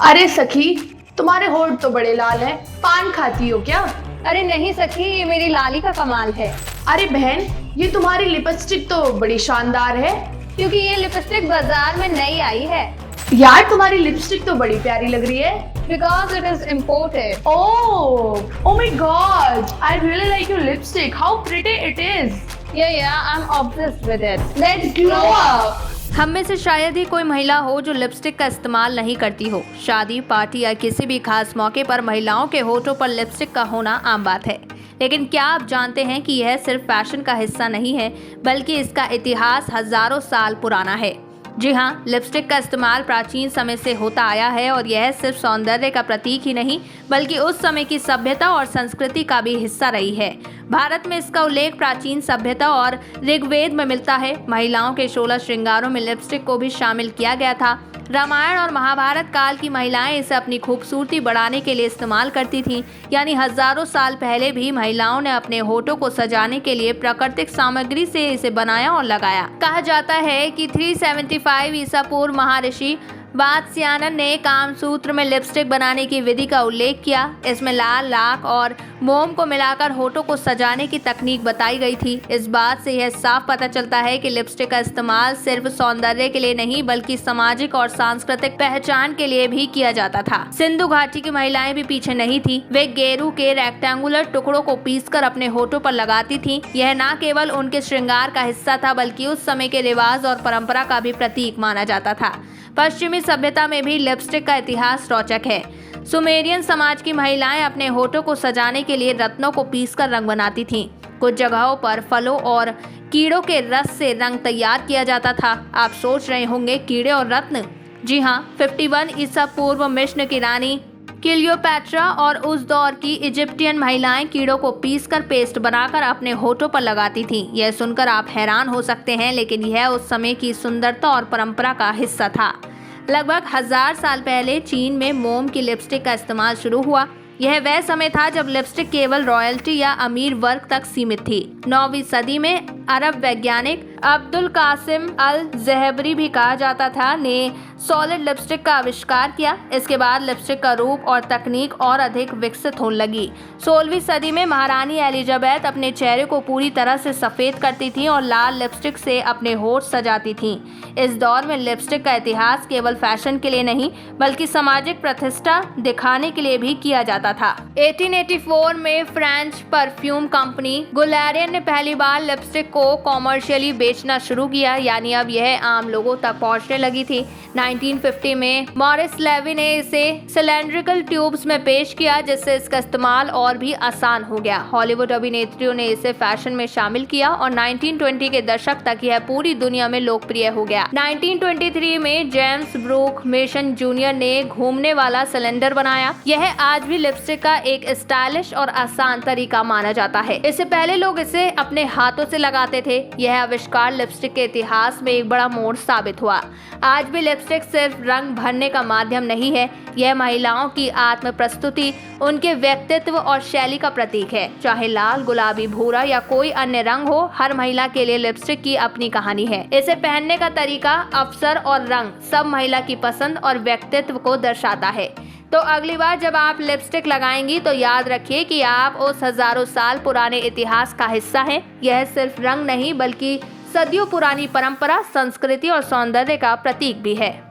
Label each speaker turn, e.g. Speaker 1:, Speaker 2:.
Speaker 1: अरे सखी, तुम्हारे होंठ तो बड़े लाल हैं। पान खाती हो क्या?
Speaker 2: अरे नहीं सखी, ये मेरी लाली का कमाल है।
Speaker 1: अरे बहन, ये तुम्हारी लिपस्टिक तो बड़ी शानदार है।
Speaker 2: क्योंकि ये लिपस्टिक बाजार में नई आई है।
Speaker 1: यार तुम्हारी लिपस्टिक तो बड़ी प्यारी लग रही है।
Speaker 2: Because it is imported.
Speaker 1: Oh my God! I really like your lipstick. How pretty it is.
Speaker 2: Yeah, I'm obsessed with it. Let's glow up.
Speaker 3: हम में से शायद ही कोई महिला हो जो लिपस्टिक का इस्तेमाल नहीं करती हो। शादी, पार्टी या किसी भी खास मौके पर महिलाओं के होठों पर लिपस्टिक का होना आम बात है। लेकिन क्या आप जानते हैं कि यह सिर्फ फैशन का हिस्सा नहीं है, बल्कि इसका इतिहास हजारों साल पुराना है। जी हाँ, लिपस्टिक का इस्तेमाल प्राचीन समय से होता आया है और यह सिर्फ सौंदर्य का प्रतीक ही नहीं, बल्कि उस समय की सभ्यता और संस्कृति का भी हिस्सा रही है। भारत में इसका उल्लेख प्राचीन सभ्यता और ऋग्वेद में मिलता है। महिलाओं के 16 श्रृंगारों में लिपस्टिक को भी शामिल किया गया था। रामायण और महाभारत काल की महिलाएं इसे अपनी खूबसूरती बढ़ाने के लिए इस्तेमाल करती थीं। यानी हजारों साल पहले भी महिलाओं ने अपने होठों को सजाने के लिए प्राकृतिक सामग्री से इसे बनाया और लगाया। कहा जाता है कि 375 ईसा पूर्व महर्षि वात्स्यायन ने कामसूत्र में लिपस्टिक बनाने की विधि का उल्लेख किया। इसमें लाल लाख और मोम को मिलाकर होठों को सजाने की तकनीक बताई गई थी। इस बात से यह साफ पता चलता है कि लिपस्टिक का इस्तेमाल सिर्फ सौंदर्य के लिए नहीं, बल्कि सामाजिक और सांस्कृतिक पहचान के लिए भी किया जाता था। सिंधु घाटी की महिलाएं भी पीछे नहीं थी। वे गेरू के रेक्टेंगुलर टुकड़ों को पीसकर अपने होठों पर लगाती थी। यह न केवल उनके श्रृंगार का हिस्सा था, बल्कि उस समय के रिवाज और परंपरा का भी प्रतीक माना जाता था। पश्चिमी सभ्यता में भी लिपस्टिक का इतिहास रोचक है। सुमेरियन समाज की महिलाएं अपने होठों को सजाने के लिए रत्नों को पीसकर रंग बनाती थीं। कुछ जगहों पर फलों और कीड़ों के रस से रंग तैयार किया जाता था। आप सोच रहे होंगे, कीड़े और रत्न? जी हाँ, 51 ईसा पूर्व मिस्र की रानी क्लियोपैट्रा और उस दौर की इजिप्टियन महिलाएं कीड़ों को पीसकर पेस्ट बनाकर अपने होठों पर लगाती थीं। यह सुनकर आप हैरान हो सकते हैं, लेकिन यह उस समय की सुंदरता और परंपरा का हिस्सा था। लगभग 1000 साल पहले चीन में मोम की लिपस्टिक का इस्तेमाल शुरू हुआ। यह वह समय था जब लिपस्टिक केवल रॉयल्टी या अमीर वर्ग तक सीमित थी। 9वीं सदी में अरब वैज्ञानिक अब्दुल कासिम अल ज़हबरी भी कहा जाता था ने सॉलिड लिपस्टिक का आविष्कार किया। इसके बाद लिपस्टिक का रूप और तकनीक और अधिक विकसित होने लगी। 16वीं सदी में महारानी एलिजाबेथ अपने चेहरे को पूरी तरह से सफ़ेद करती थीं और लाल लिपस्टिक से अपने होठ सजाती थीं। इस दौर में लिपस्टिक का इतिहास केवल फैशन के लिए नहीं, बल्कि सामाजिक प्रतिष्ठा दिखाने के लिए भी किया जाता था। 1884 में फ्रेंच परफ्यूम कंपनी गुलारियन ने पहली बार लिपस्टिक को कॉमर्शियली बेचना शुरू किया, यानी अब यह आम लोगों तक पहुंचने लगी थी। 1950 में मॉरिस लेवी ने इसे सिलेंड्रिकल ट्यूब्स में पेश किया, जिससे इसका इस्तेमाल और भी आसान हो गया। हॉलीवुड अभिनेत्रियों ने इसे फैशन में शामिल किया और 1920 के दशक तक यह पूरी दुनिया में लोकप्रिय हो गया। 1923 में जेम्स ब्रूक मेसन जूनियर ने घूमने वाला सिलेंडर बनाया। यह आज भी लिपस्टिक का एक स्टाइलिश और आसान तरीका माना जाता है। इससे पहले लोग इसे अपने हाथों से लगाते थे। यह आविष्कार लिपस्टिक के इतिहास में एक बड़ा मोड़ साबित हुआ। आज भी लिपस्टिक सिर्फ रंग भरने का माध्यम नहीं है, यह महिलाओं की आत्म प्रस्तुति, उनके व्यक्तित्व और शैली का प्रतीक है। चाहे लाल, गुलाबी, भूरा या कोई अन्य रंग हो, हर महिला के लिए लिपस्टिक की अपनी कहानी है। इसे पहनने का तरीका, अवसर और रंग सब महिला की पसंद और व्यक्तित्व को दर्शाता है। तो अगली बार जब आप लिपस्टिक लगाएंगी तो याद रखिए कि आप उस हजारों साल पुराने इतिहास का हिस्सा हैं। यह सिर्फ रंग नहीं, बल्कि सदियों पुरानी परंपरा, संस्कृति और सौंदर्य का प्रतीक भी है।